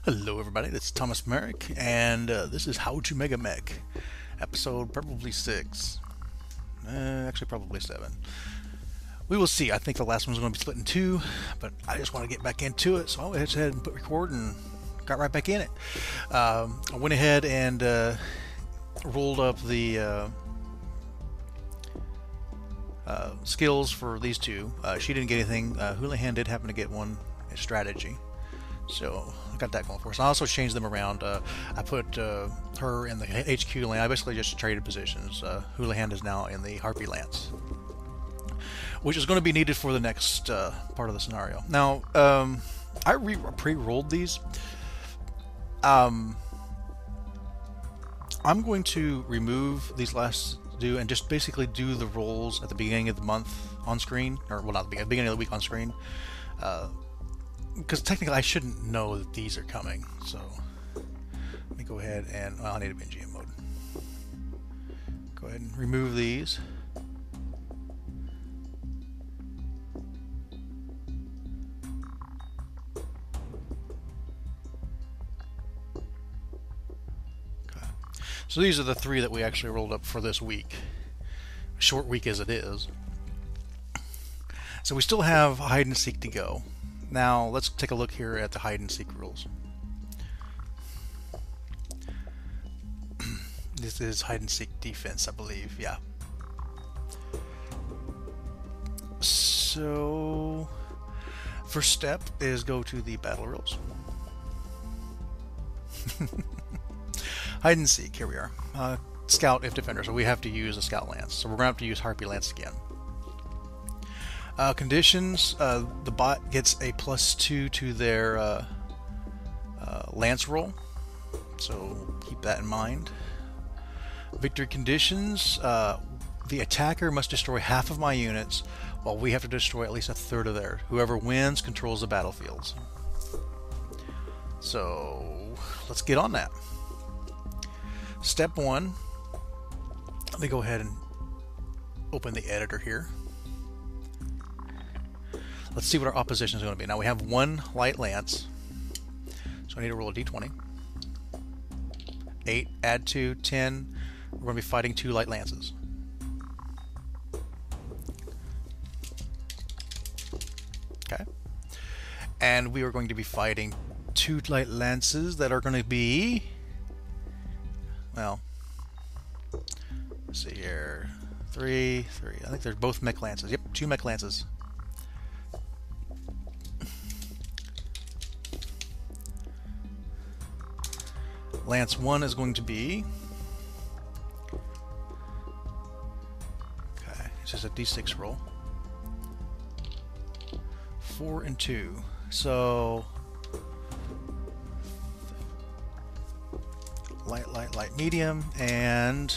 Hello everybody, this is Thomas Merrick, and this is How to Megamek, episode probably 6. Actually probably 7. We will see. I think the last one's going to be split in 2, but I just want to get back into it, so I went ahead and put record and got right back in it. I went ahead and rolled up the skills for these two. She didn't get anything. Houlihan did happen to get one strategy. So I got that going for us. I also changed them around. I put her in the HQ lane. I basically just traded positions. Houlihan is now in the Harpy Lance, which is going to be needed for the next part of the scenario. Now, I pre-rolled these. I'm going to remove these last two and just basically do the rolls at the beginning of the month on screen, or well, not the beginning of the week on screen. Because technically I shouldn't know that these are coming, so let me go ahead and I need to be in GM mode. Go ahead and remove these. Okay. So these are the 3 that we actually rolled up for this week. Short week as it is. So we still have hide and seek to go. Now, let's take a look here at the hide-and-seek rules. This is hide-and-seek defense, I believe. Yeah. So, first step is go to the battle rules. Hide-and-seek, here we are. Scout if defender, so we have to use a Scout Lance. So we're going to have to use Harpy Lance again. Conditions, the bot gets a +2 to their lance roll, so keep that in mind. Victory conditions, the attacker must destroy half of my units, while we have to destroy at least a third of theirs. Whoever wins controls the battlefields. So let's get on that. Step 1, let me go ahead and open the editor here. Let's see what our opposition is going to be. Now we have 1 light lance, so I need to roll a d20. 8, add 2, 10. We're going to be fighting 2 light lances. Okay. And we are going to be fighting 2 light lances that are going to be, well, let's see here, 3. I think they're both mech lances. Yep, 2 mech lances. Lance 1 is going to be, okay, it's just a d6 roll. 4 and 2. So light, medium, and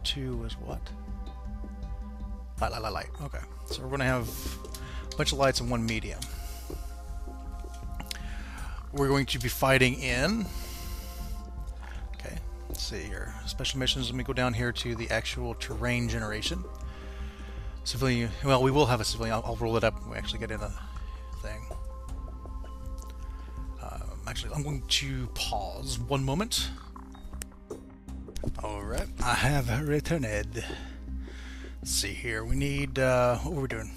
2 is what? Light. Okay, so we're going to have a bunch of lights and 1 medium. We're going to be fighting in, okay, let's see here, special missions. Let me go down here to the actual terrain generation. Civilian, well, we will have a civilian. I'll roll it up when we actually get in the thing. Actually, I'm going to pause 1 moment. Alright, I have returned. Let's see here, we need, what were we doing?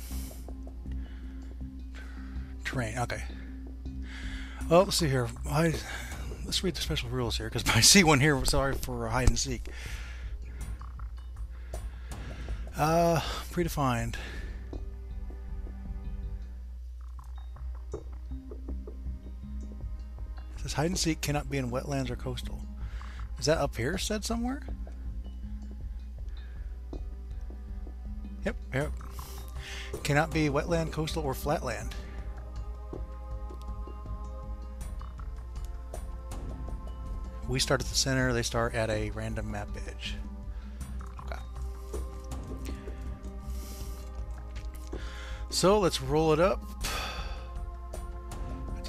Terrain, okay. Well, let's see here. Let's read the special rules here, because I see one here. Sorry for hide and seek. Predefined. It says hide and seek cannot be in wetlands or coastal. Is that up here said somewhere? Yep. Cannot be wetland, coastal, or flatland. We start at the center, they start at a random map edge. Okay. So let's roll it up. It's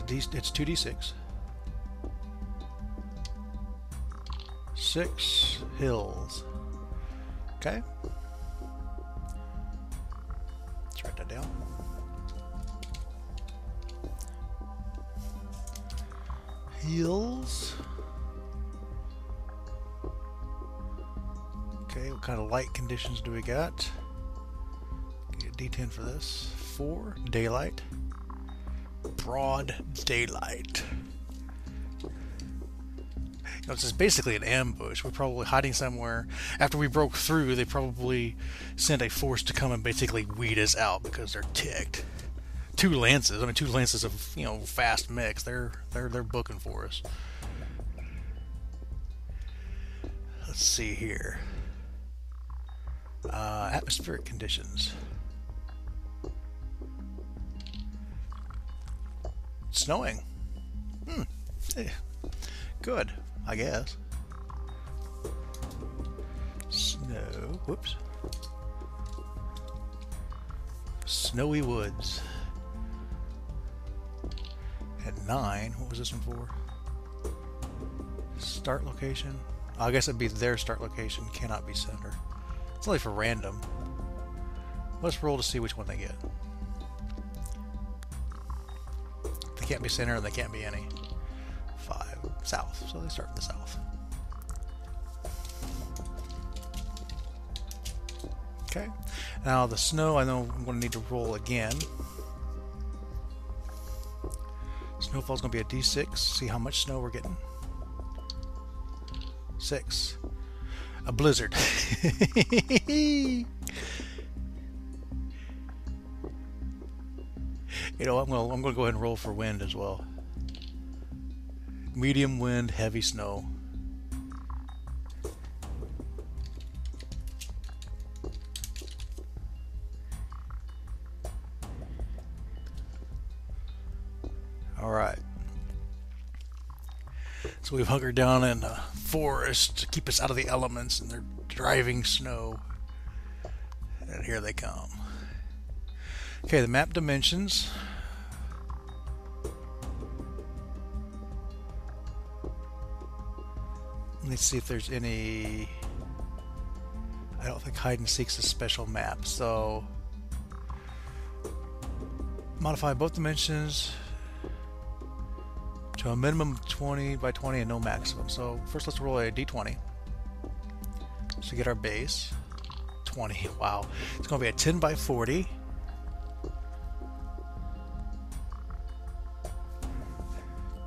2d6. 6 hills. Okay. Let's write that down. Hills. Okay, what kind of light conditions do we got? Get a D10 for this. 4, daylight. Broad daylight. You know, this is basically an ambush. We're probably hiding somewhere. After we broke through, they probably sent a force to come and basically weed us out because they're ticked. 2 lances. I mean, 2 lances of, you know, fast mix. They're booking for us. Let's see here. Atmospheric conditions. Snowing. Good, I guess. Snow. Whoops. Snowy woods. At 9. What was this one for? Start location. Oh, I guess it'd be their start location. Cannot be center. It's only for random. Let's roll to see which one they get. They can't be center and they can't be any. 5. South. So they start in the south. Okay. Now the snow, I know I'm going to need to roll again. Snowfall's going to be a D6. See how much snow we're getting. 6. A blizzard. You know, I'm going to go ahead and roll for wind as well. Medium wind, heavy snow. All right. So we've hunkered down in a forest to keep us out of the elements, and they're driving snow. And here they come. Okay, the map dimensions. Let's see if there's any. I don't think hide and seek's a special map, so modify both dimensions to a minimum of 20 by 20 and no maximum. So first let's roll a d20 to get our base. 20. Wow. It's going to be a 10 by 40.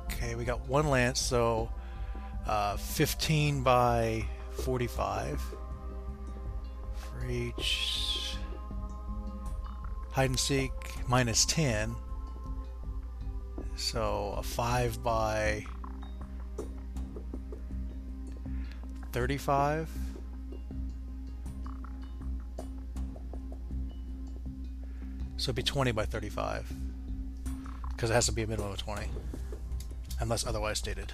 Okay, we got 1 lance, so 15 by 45 for each. Hide and seek minus 10, so a 5 by 35. So it'd be 20 by 35, because it has to be a minimum of 20, unless otherwise stated.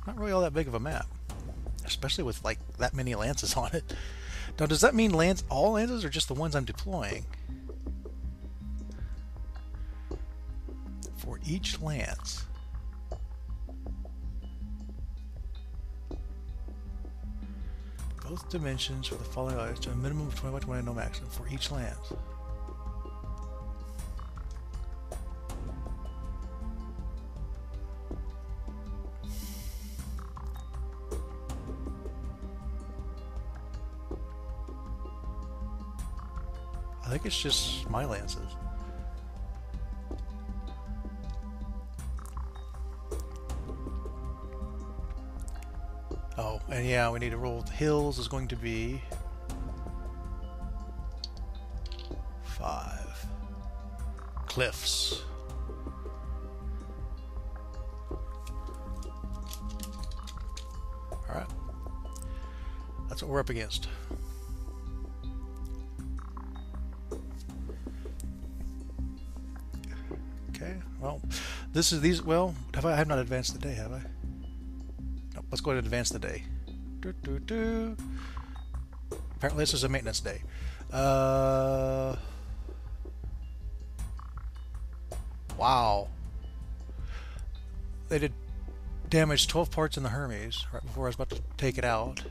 Not really all that big of a map, especially with like that many lances on it. Now, does that mean all lances, or just the ones I'm deploying? For each lance. Both dimensions for the following items to a minimum of 20 by 20 and no maximum for each lance. I think it's just my lances. Oh, and yeah, we need to roll. The hills is going to be 5. Cliffs. Alright. That's what we're up against. Okay, well, well, I have not advanced the day, have I? Nope, let's go ahead and advance the day. Apparently this is a maintenance day. Wow. They did damage 12 parts in the Hermes right before I was about to take it out.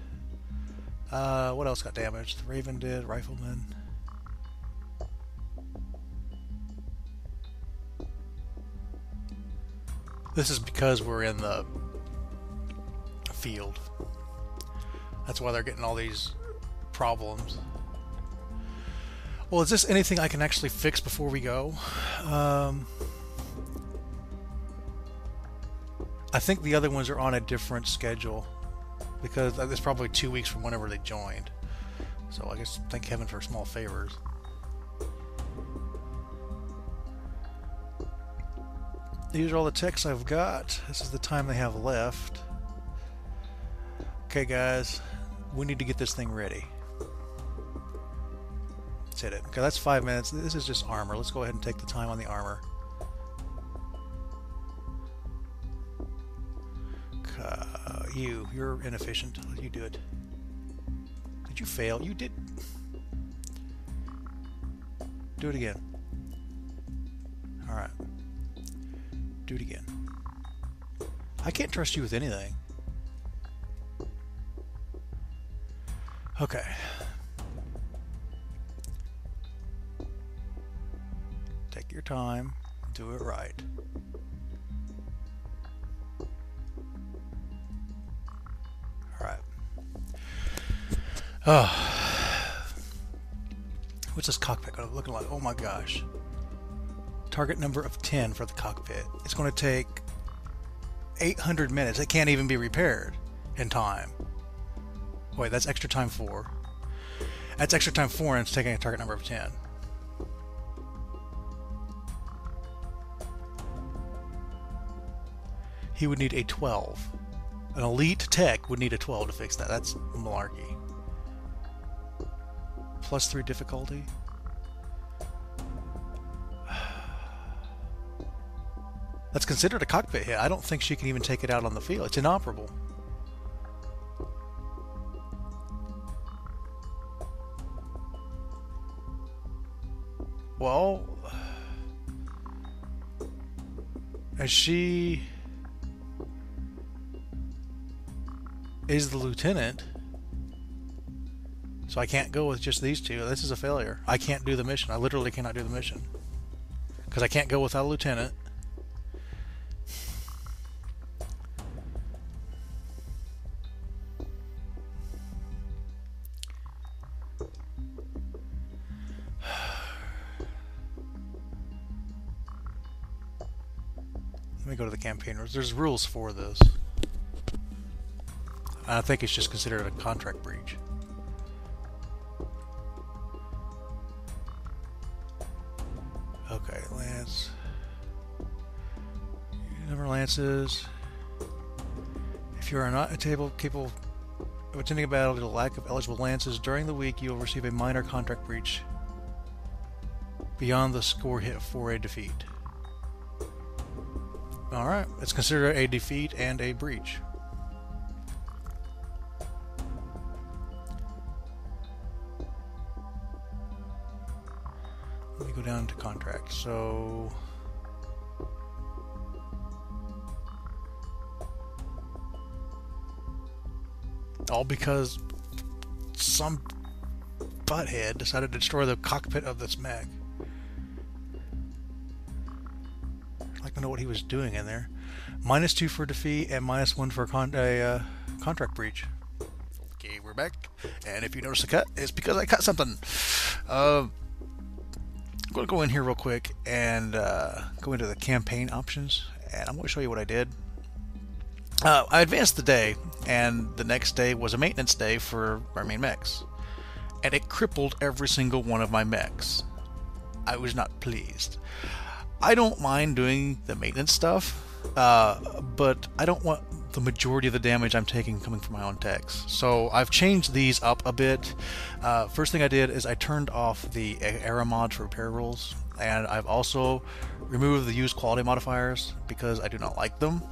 What else got damaged? The Raven did, Rifleman. This is because we're in the field. That's why they're getting all these problems. Well, is this anything I can actually fix before we go? I think the other ones are on a different schedule because it's probably 2 weeks from whenever they joined. So I guess thank heaven for small favors. These are all the texts I've got. This is the time they have left. Okay, guys, we need to get this thing ready. Let's hit it. Okay, that's 5 minutes. This is just armor. Let's go ahead and take the time on the armor. You're inefficient. You do it. Did you fail? You did. Do it again. Alright. Do it again. I can't trust you with anything. Okay. Take your time. Do it right. Alright. What's this cockpit looking like? Oh my gosh. Target number of 10 for the cockpit. It's going to take 800 minutes. It can't even be repaired in time. Wait, that's extra time 4. That's extra time 4 and it's taking a target number of 10. He would need a 12. An elite tech would need a 12 to fix that. That's malarkey. +3 difficulty. That's considered a cockpit hit. I don't think she can even take it out on the field. It's inoperable. Well, as she is the lieutenant, so I can't go with just these two. This is a failure. I can't do the mission. I literally cannot do the mission because I can't go without a lieutenant. Let me go to the campaign rules. There's rules for this. I think it's just considered a contract breach. Okay, Lance. Number of lances. If you are not capable of attending a battle due to lack of eligible lances during the week, you will receive a minor contract breach beyond the score hit for a defeat. Alright, it's considered a defeat and a breach. Let me go down to contract. So all because some butthead decided to destroy the cockpit of this mech. I'd like to know what he was doing in there. -2 for defeat and -1 for contract breach. Okay, we're back. And if you notice a cut, it's because I cut something. I'm going to go in here real quick and go into the campaign options. And I'm going to show you what I did. I advanced the day, and the next day was a maintenance day for our main mechs. And it crippled every single one of my mechs. I was not pleased. I don't mind doing the maintenance stuff, but I don't want the majority of the damage I'm taking coming from my own techs. So I've changed these up a bit. First thing I did is I turned off the error mod for repair rules, and I've also removed the use quality modifiers because I do not like them.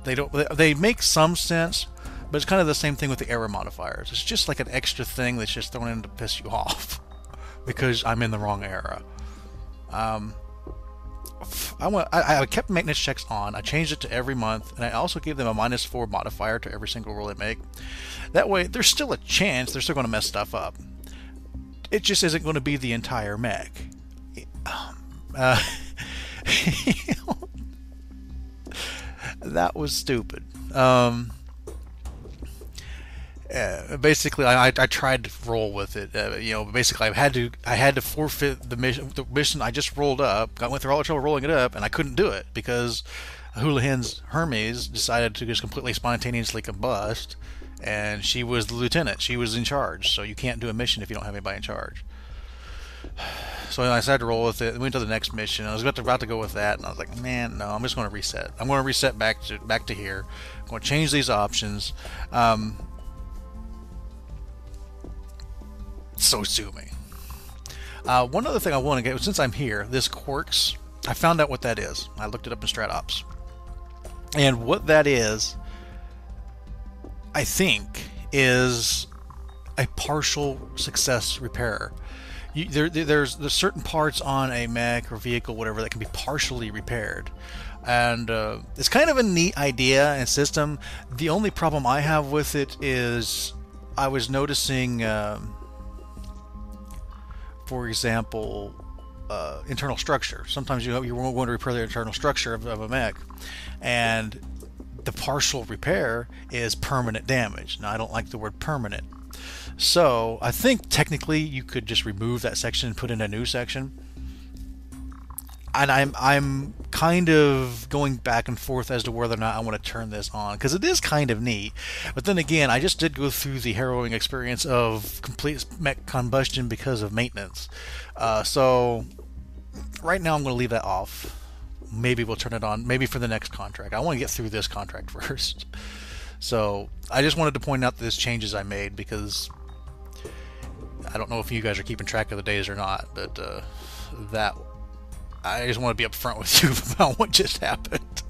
They make some sense, but it's kind of the same thing with the error modifiers. It's just like an extra thing that's just thrown in to piss you off because I'm in the wrong era. I kept maintenance checks on. I changed it to every month, and I also gave them a -4 modifier to every single roll they make. That way, there's still a chance they're still going to mess stuff up. It just isn't going to be the entire mech. that was stupid. Basically, I tried to roll with it. Basically, I had to forfeit the mission. The mission I just rolled up. I went through all the trouble rolling it up, and I couldn't do it because Houlihan's Hermes decided to just completely spontaneously combust, and she was the lieutenant. She was in charge, so you can't do a mission if you don't have anybody in charge. So I decided to roll with it. I went to the next mission. I was about to go with that, and I was like, man, no, I'm just going to reset. I'm going to reset back to here. I'm going to change these options. So sue me. One other thing I want to get, since I'm here, this Quarks, I found out what that is. I looked it up in StratOps. And what that is, I think, is a partial success repairer. There's certain parts on a mech or vehicle, whatever, that can be partially repaired. And it's kind of a neat idea and system. The only problem I have with it is I was noticing, for example, internal structure. Sometimes you want to repair the internal structure of a mech, and the partial repair is permanent damage. Now, I don't like the word permanent. So I think technically you could just remove that section and put in a new section. And I'm kind of going back and forth as to whether or not I want to turn this on, because it is kind of neat. But then again, I just did go through the harrowing experience of complete mech combustion because of maintenance. So right now I'm going to leave that off. Maybe we'll turn it on, maybe for the next contract. I want to get through this contract first. So I just wanted to point out these changes I made, because I don't know if you guys are keeping track of the days or not, but I just want to be upfront with you about what just happened.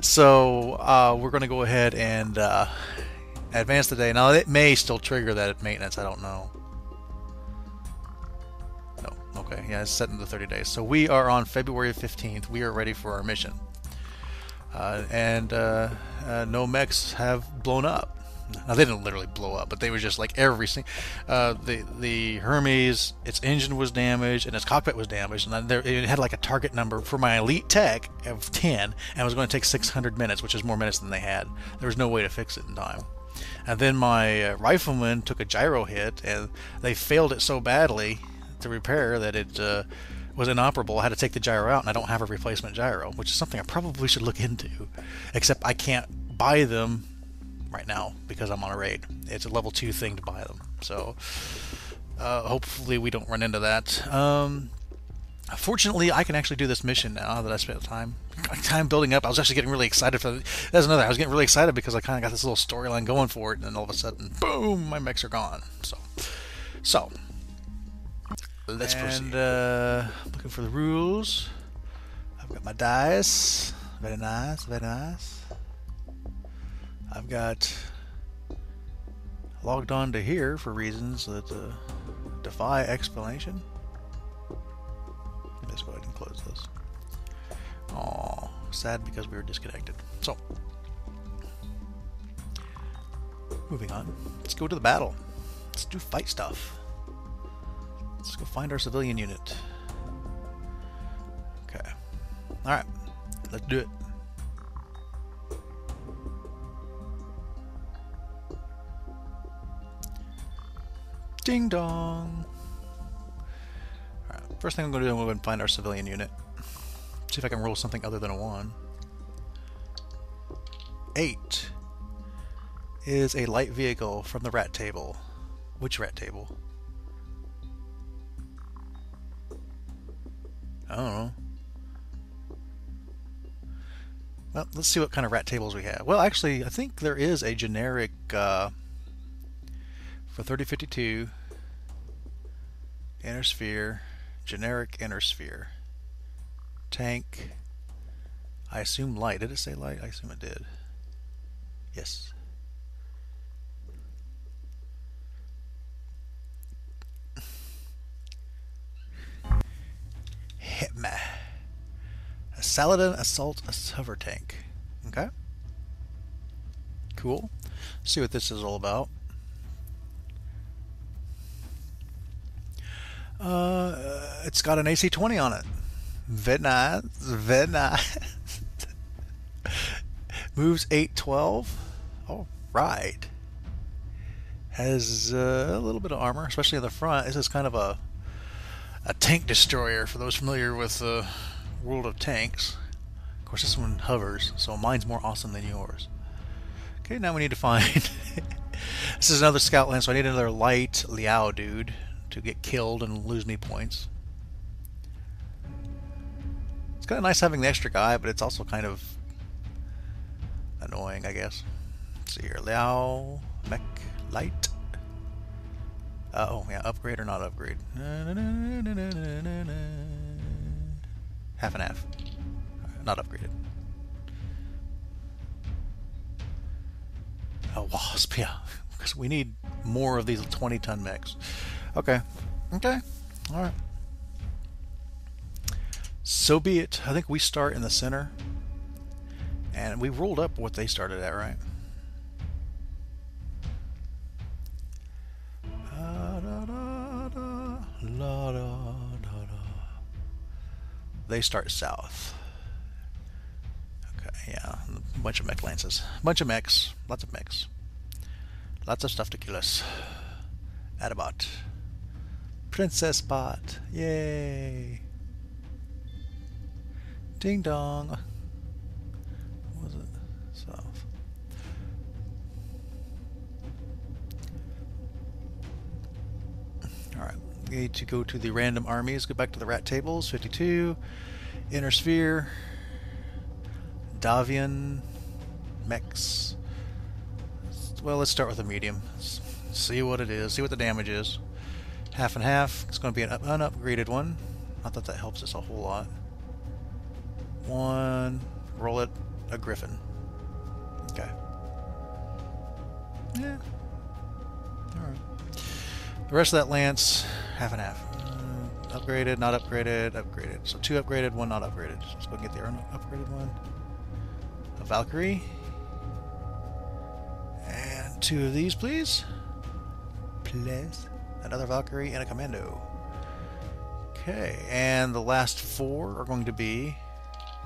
So we're going to go ahead and advance the day. Now, it may still trigger that maintenance. I don't know. No. Okay. Yeah, it's set in the 30 days. So we are on February 15th. We are ready for our mission. No mechs have blown up. Now, they didn't literally blow up, but they were just like every single... the Hermes, its engine was damaged, and its cockpit was damaged, and it had like a target number for my elite tech of 10, and it was going to take 600 minutes, which is more minutes than they had. There was no way to fix it in time. And then my rifleman took a gyro hit, and they failed it so badly to repair that it was inoperable. I had to take the gyro out, and I don't have a replacement gyro, which is something I probably should look into, except I can't buy them right now because I'm on a raid. It's a level 2 thing to buy them, so hopefully we don't run into that. Fortunately, I can actually do this mission now that I spent time building up. I was actually getting really excited for that's another. I was getting really excited because I kind of got this little storyline going for it, and then all of a sudden, boom, my mechs are gone. So let's proceed. Looking for the rules. I've got my dice. Very nice, very nice. I've got logged on to here for reasons that defy explanation. Let's go ahead and close this. Aw, sad because we were disconnected. So, moving on. Let's go to the battle. Let's do fight stuff. Let's go find our civilian unit. Okay. Alright. Let's do it. Ding dong. Alright, first thing I'm going to do, I'm going to go and find our civilian unit. See if I can roll something other than a 1. 8 is a light vehicle from the rat table. Which rat table? I don't know. Well, let's see what kind of rat tables we have. Well, actually, I think there is a generic for 3052 inner sphere, generic inner sphere, tank. I assume light. Did it say light? I assume it did. Yes. Hitman. A Saladin Assault Hover Tank. Okay. Cool. See what this is all about. It's got an AC-20 on it. Very nice. Very nice. Moves 812. All right. Has a little bit of armor, especially in the front. This is kind of a tank destroyer for those familiar with the World of Tanks. Of course, this one hovers, so mine's more awesome than yours. Okay, now we need to find... This is another scout land, so I need another light Liao dude to get killed and lose me points. It's kind of nice having the extra guy, but it's also kind of annoying, I guess. Let's see here. Liao, Mech, Light. Oh, yeah, upgrade or not upgrade? Half and half. Not upgraded. A wasp, yeah. Because we need more of these 20-ton mechs. Okay. Okay. Alright. So be it. I think we start in the center. And we rolled up what they started at, right? They start south. Okay, yeah. A bunch of mech lances. A bunch of mechs. Lots of mechs. Lots of stuff to kill us. Adabot. Princess bot. Yay. Ding dong. What was it? South. Alright. We need to go to the random armies. Go back to the rat tables. 52. Inner sphere. Davian. Mechs. Well, let's start with a medium. Let's see what it is. See what the damage is. Half and half. It's going to be an unupgraded one. Not that that helps us a whole lot. One. Roll it. A griffin. Okay. Yeah. Alright. The rest of that lance, half and half. Upgraded, not upgraded, upgraded. So 2 upgraded, 1 not upgraded. Let's go get the upgraded one. A Valkyrie. And 2 of these, please. Please. Another Valkyrie and a Commando. Okay, and the last 4 are going to be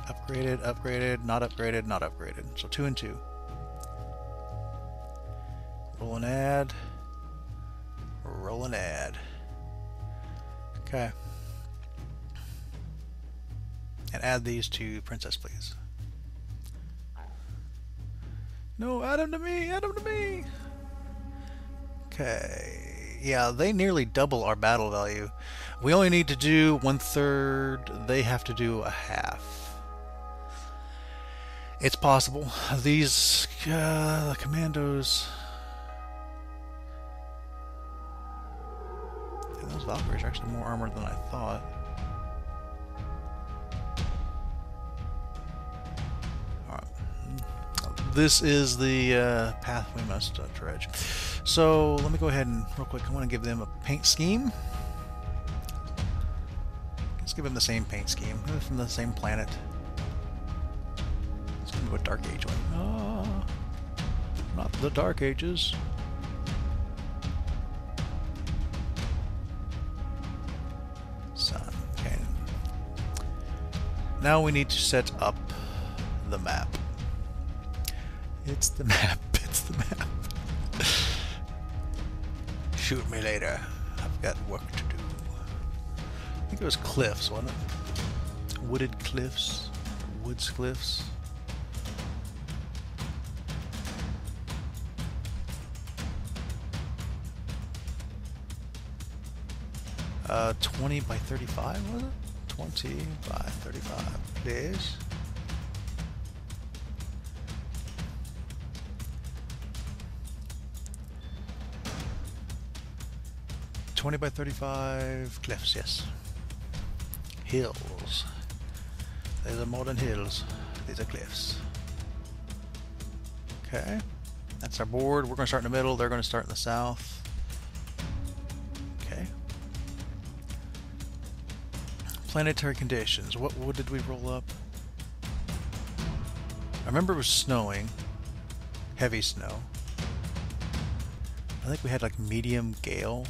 upgraded, upgraded, not upgraded, not upgraded. So 2 and 2. Roll and add. Roll and add. Okay. And add these to Princess, please. No, add them to me! Add them to me! Okay. Yeah, they nearly double our battle value. We only need to do 1/3. They have to do a half. It's possible. These the commandos... Those Valkyries are actually more armored than I thought. Alright. This is the path we must dredge. So let me go ahead and real quick, I want to give them a paint scheme. Let's give them the same paint scheme. They're from the same planet. Let's go a Dark Age one. Ah, not the Dark Ages. Okay. Now we need to set up the map. It's the map. It's the map. Shoot me later. I've got work to do. I think it was cliffs, wasn't it? Wooded cliffs. Woods cliffs. Uh, 20 by 35, was it? 20 by 35, please. By 35 cliffs, yes. Hills. These are more than hills. These are cliffs. Okay. That's our board. We're going to start in the middle. They're going to start in the south. Okay. Planetary conditions. What did we roll up? I remember it was snowing. Heavy snow. I think we had like medium gale.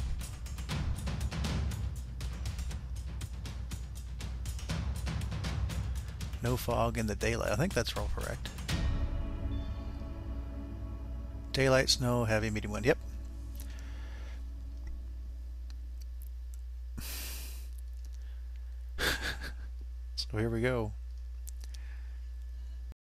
No fog in the daylight. I think that's all correct. Daylight, snow, heavy, medium wind. Yep. So here we go.